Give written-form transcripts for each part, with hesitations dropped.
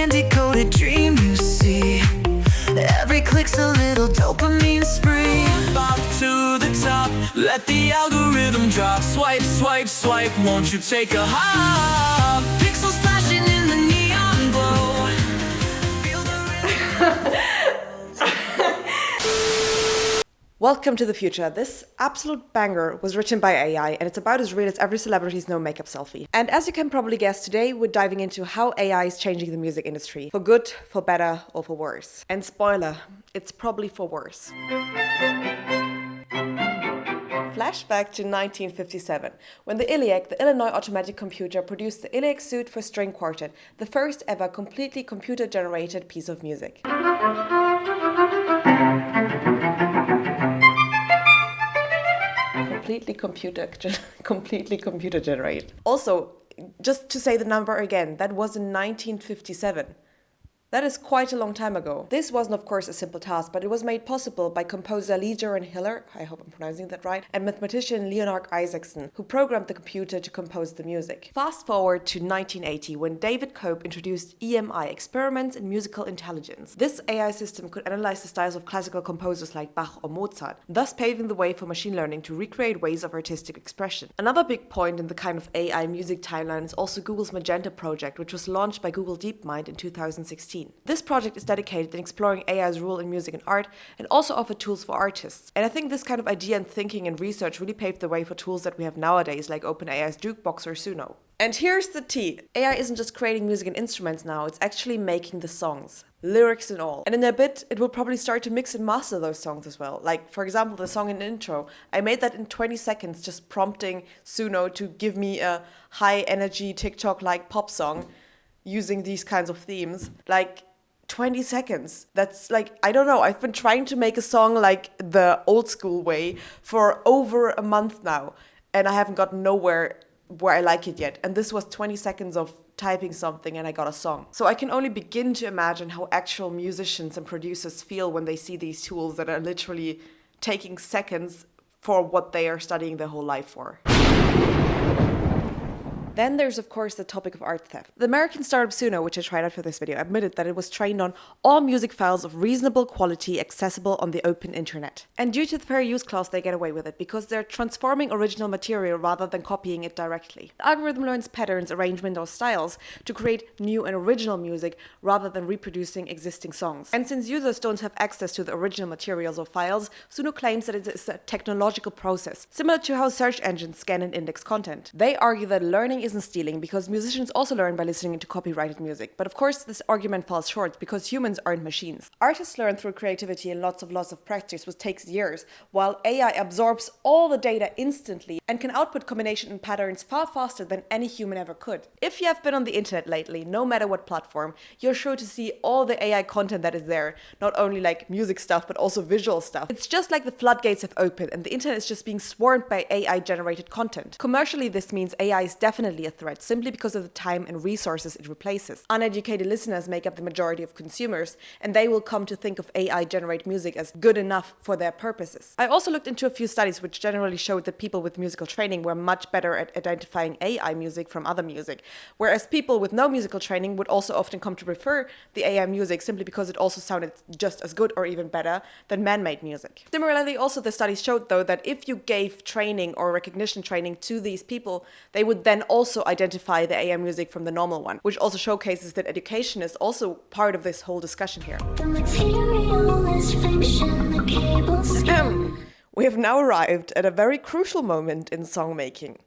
candy-coated dream you see. Every click's a little dopamine spree. Bop to the top, let the algorithm drop. Swipe, swipe, swipe, won't you take a hop? Pixels flashing in the neon glow. Feel the Welcome to the future. This absolute banger was written by AI, and it's about as real as every celebrity's no makeup selfie. And as you can probably guess, today we're diving into how AI is changing the music industry. For good, for better, or for worse. And spoiler, it's probably for worse. Flashback to 1957, when the Illiac, the Illinois automatic computer, produced the Illiac Suite for string quartet, the first ever completely computer-generated piece of music. Completely computer generated. Also, just to say the number again, that was in 1957. That is quite a long time ago. This wasn't, of course, a simple task, but it was made possible by composer Leader and Hiller, I hope I'm pronouncing that right, and mathematician Leonard Isaacson, who programmed the computer to compose the music. Fast forward to 1980, when David Cope introduced EMI, Experiments in Musical Intelligence. This AI system could analyze the styles of classical composers like Bach or Mozart, thus paving the way for machine learning to recreate ways of artistic expression. Another big point in the kind of AI music timeline is also Google's Magenta project, which was launched by Google DeepMind in 2016. This project is dedicated in exploring AI's role in music and art, and also offer tools for artists. And I think this kind of idea and thinking and research really paved the way for tools that we have nowadays, like OpenAI's Jukebox or Suno. And here's the tea. AI isn't just creating music and instruments now, it's actually making the songs. Lyrics and all. And in a bit, it will probably start to mix and master those songs as well. Like, for example, the song in the intro. I made that in 20 seconds, just prompting Suno to give me a high-energy TikTok-like pop song using these kinds of themes. Like, 20 seconds. That's like, I don't know, I've been trying to make a song like the old school way for over a month now, and I haven't gotten nowhere where I like it yet. And this was 20 seconds of typing something and I got a song. So I can only begin to imagine how actual musicians and producers feel when they see these tools that are literally taking seconds for what they are studying their whole life for. Then there's, of course, the topic of art theft. The American startup Suno, which I tried out for this video, admitted that it was trained on all music files of reasonable quality accessible on the open internet. And due to the fair use clause, they get away with it because they're transforming original material rather than copying it directly. The algorithm learns patterns, arrangement, or styles to create new and original music rather than reproducing existing songs. And since users don't have access to the original materials or files, Suno claims that it is a technological process, similar to how search engines scan and index content. They argue that learning isn't stealing because musicians also learn by listening to copyrighted music. But of course, this argument falls short because humans aren't machines. Artists learn through creativity and lots of practice, which takes years, while AI absorbs all the data instantly and can output combination and patterns far faster than any human ever could. If you have been on the internet lately, no matter what platform, you're sure to see all the AI content that is there, not only like music stuff, but also visual stuff. It's just like the floodgates have opened and the internet is just being swarmed by AI-generated content. Commercially, this means AI is definitely a threat simply because of the time and resources it replaces. Uneducated listeners make up the majority of consumers, and they will come to think of AI-generated music as good enough for their purposes. I also looked into a few studies which generally showed that people with musical training were much better at identifying AI music from other music, whereas people with no musical training would also often come to prefer the AI music simply because it also sounded just as good or even better than man-made music. Similarly, also the studies showed though that if you gave training or recognition training to these people, they would then also identify the AI music from the normal one, which also showcases that education is also part of this whole discussion here. The material is fiction, the cables. We have now arrived at a very crucial moment in songmaking.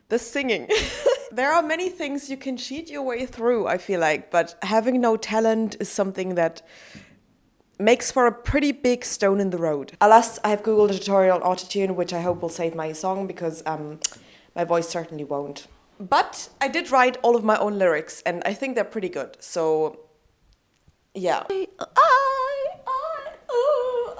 The singing. There are many things you can cheat your way through, I feel like, but having no talent is something that makes for a pretty big stone in the road. Alas, I have Googled a tutorial on autotune, which I hope will save my song because my voice certainly won't. But I did write all of my own lyrics, and I think they're pretty good. So, yeah.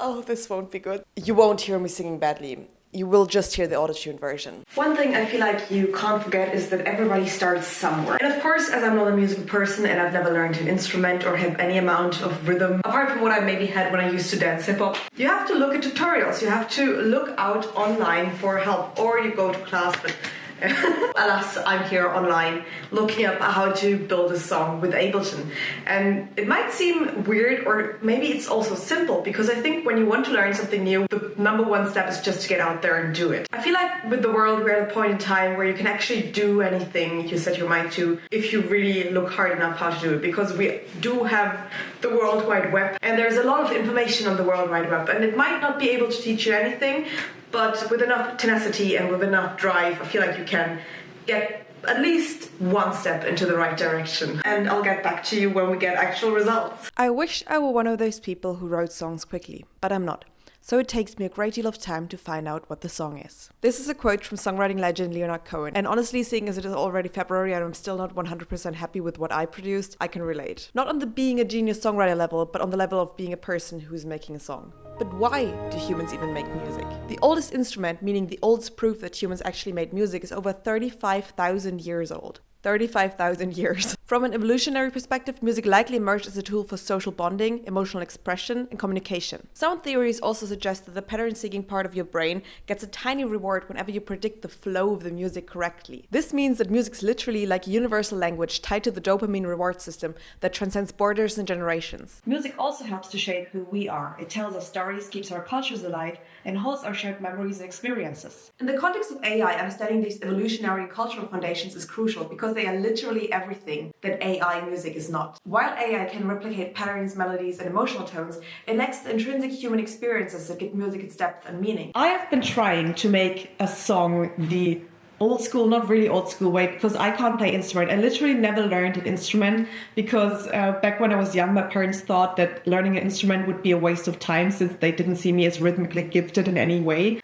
Oh, this won't be good. You won't hear me singing badly. You will just hear the autotune version. One thing I feel like you can't forget is that everybody starts somewhere. And of course, as I'm not a musical person and I've never learned an instrument or have any amount of rhythm, apart from what I maybe had when I used to dance hip-hop, you have to look at tutorials. You have to look out online for help, or you go to class, but Alas, I'm here online looking up how to build a song with Ableton. And it might seem weird, or maybe it's also simple, because I think when you want to learn something new, the number one step is just to get out there and do it. I feel like with the world, we're at a point in time where you can actually do anything you set your mind to if you really look hard enough how to do it, because we do have the World Wide Web, and there's a lot of information on the World Wide Web, and it might not be able to teach you anything, but with enough tenacity and with enough drive, I feel like you can get at least one step into the right direction. And I'll get back to you when we get actual results. I wish I were one of those people who wrote songs quickly, but I'm not. So it takes me a great deal of time to find out what the song is. This is a quote from songwriting legend Leonard Cohen, and honestly, seeing as it is already February and I'm still not 100% happy with what I produced, I can relate. Not on the being a genius songwriter level, but on the level of being a person who's making a song. But why do humans even make music? The oldest instrument, meaning the oldest proof that humans actually made music, is over 35,000 years old. 35,000 years. From an evolutionary perspective, music likely emerged as a tool for social bonding, emotional expression, and communication. Some theories also suggest that the pattern-seeking part of your brain gets a tiny reward whenever you predict the flow of the music correctly. This means that music is literally like a universal language tied to the dopamine reward system that transcends borders and generations. Music also helps to shape who we are. It tells us stories, keeps our cultures alive, and holds our shared memories and experiences. In the context of AI, understanding these evolutionary and cultural foundations is crucial because they are literally everything that AI music is not. While AI can replicate patterns, melodies, and emotional tones, it lacks the intrinsic human experiences that give music its depth and meaning. I have been trying to make a song the old school, not really old school way, because I can't play instrument. I literally never learned an instrument because back when I was young, my parents thought that learning an instrument would be a waste of time since they didn't see me as rhythmically gifted in any way.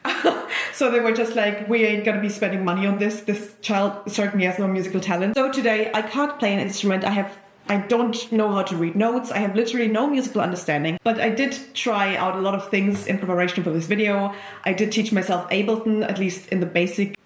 So they were just like, we ain't gonna be spending money on this. This child certainly has no musical talent. So today I can't play an instrument. I don't know how to read notes. I have literally no musical understanding, but I did try out a lot of things in preparation for this video. I did teach myself Ableton, at least in the basic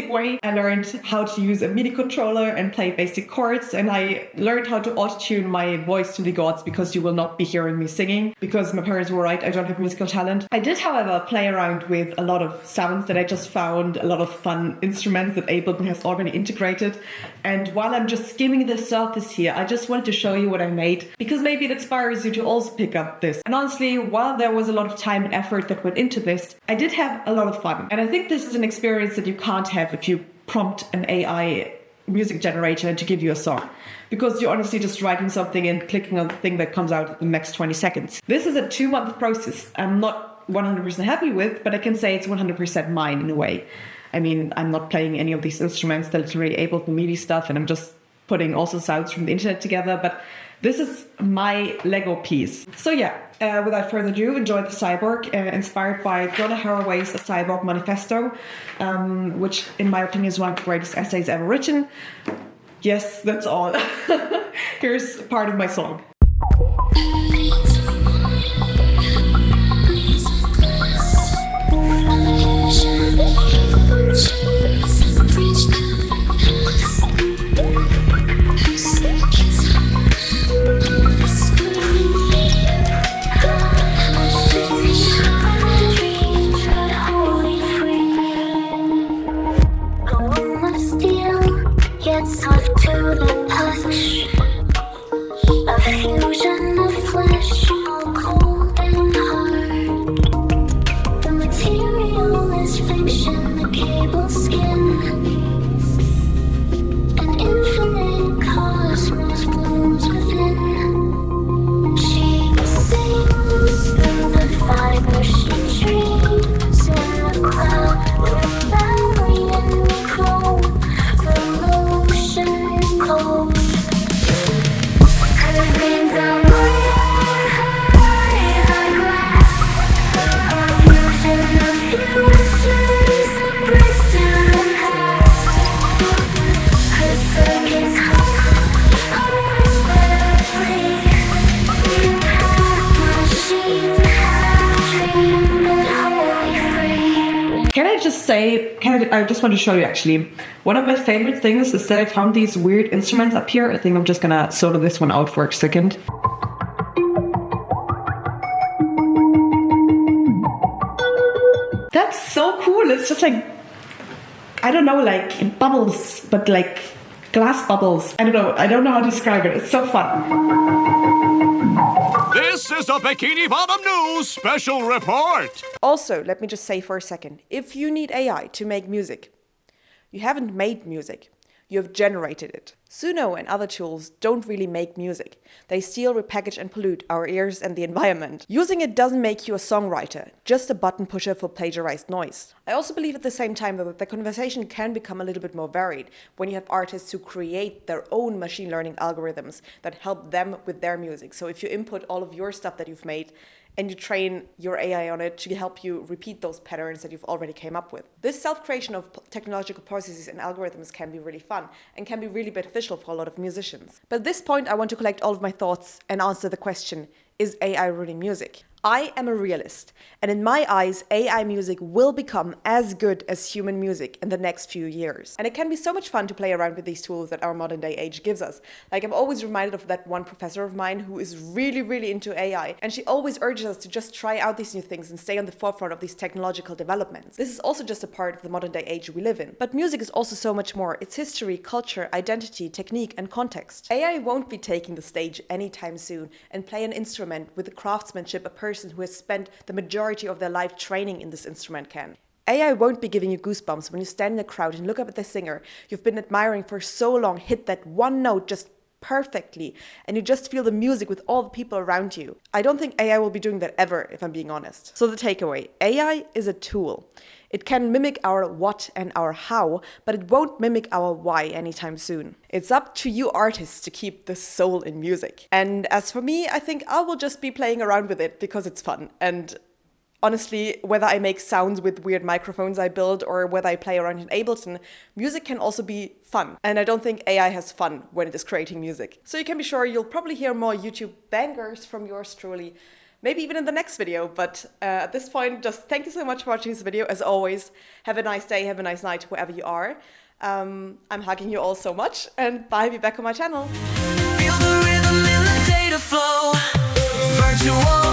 way. I learned how to use a MIDI controller and play basic chords, and I learned how to auto-tune my voice to the gods because you will not be hearing me singing, because my parents were right, I don't have musical talent. I did, however, play around with a lot of sounds that I just found, a lot of fun instruments that Ableton has already integrated. And while I'm just skimming the surface here, I just wanted to show you what I made, because maybe it inspires you to also pick up this. And honestly, while there was a lot of time and effort that went into this, I did have a lot of fun. And I think this is an experience that you can't have if you prompt an AI music generator to give you a song, because you're honestly just writing something and clicking on the thing that comes out in the next 20 seconds. This is a 2-month process I'm not 100% happy with, but I can say it's 100% mine in a way. I mean, I'm not playing any of these instruments, they're literally Ableton MIDI stuff, and I'm just putting also sounds from the internet together, but this is my Lego piece. So yeah, without further ado, enjoy the Cyborg, inspired by Donna Haraway's A Cyborg Manifesto, which in my opinion is one of the greatest essays ever written. Yes, that's all. Here's part of my song. I just want to show you actually, one of my favorite things is that I found these weird instruments up here. I think I'm just gonna solo this one out for a second. That's so cool. It's just like, I don't know, like bubbles, but like glass bubbles. I don't know how to describe it. It's so fun. This is a Bikini Bottom News special report. Also, let me just say for a second, if you need AI to make music, you haven't made music. You have generated it. Suno and other tools don't really make music. They steal, repackage and pollute our ears and the environment. Using it doesn't make you a songwriter, just a button pusher for plagiarized noise. I also believe at the same time that the conversation can become a little bit more varied when you have artists who create their own machine learning algorithms that help them with their music. So if you input all of your stuff that you've made and you train your AI on it to help you repeat those patterns that you've already came up with. This self-creation of technological processes and algorithms can be really fun and can be really beneficial for a lot of musicians. But at this point, I want to collect all of my thoughts and answer the question, is AI ruining music? I am a realist, and in my eyes, AI music will become as good as human music in the next few years. And it can be so much fun to play around with these tools that our modern day age gives us. Like, I'm always reminded of that one professor of mine who is really, really into AI, and she always urges us to just try out these new things and stay on the forefront of these technological developments. This is also just a part of the modern day age we live in. But music is also so much more. It's history, culture, identity, technique, and context. AI won't be taking the stage anytime soon and play an instrument with the craftsmanship a person who has spent the majority of their life training in this instrument can. AI won't be giving you goosebumps when you stand in a crowd and look up at the singer you've been admiring for so long hit that one note just perfectly, and you just feel the music with all the people around you. I don't think AI will be doing that ever, if I'm being honest. So the takeaway, AI is a tool. It can mimic our what and our how, but it won't mimic our why anytime soon. It's up to you artists to keep the soul in music. And as for me, I think I will just be playing around with it because it's fun. And honestly, whether I make sounds with weird microphones I build or whether I play around in Ableton, music can also be fun. And I don't think AI has fun when it is creating music. So you can be sure you'll probably hear more YouTube bangers from yours truly. Maybe even in the next video, but at this point, just thank you so much for watching this video. As always, have a nice day, have a nice night, wherever you are. I'm hugging you all so much, and bye, be back on my channel. Feel the rhythm in the data flow. Virtual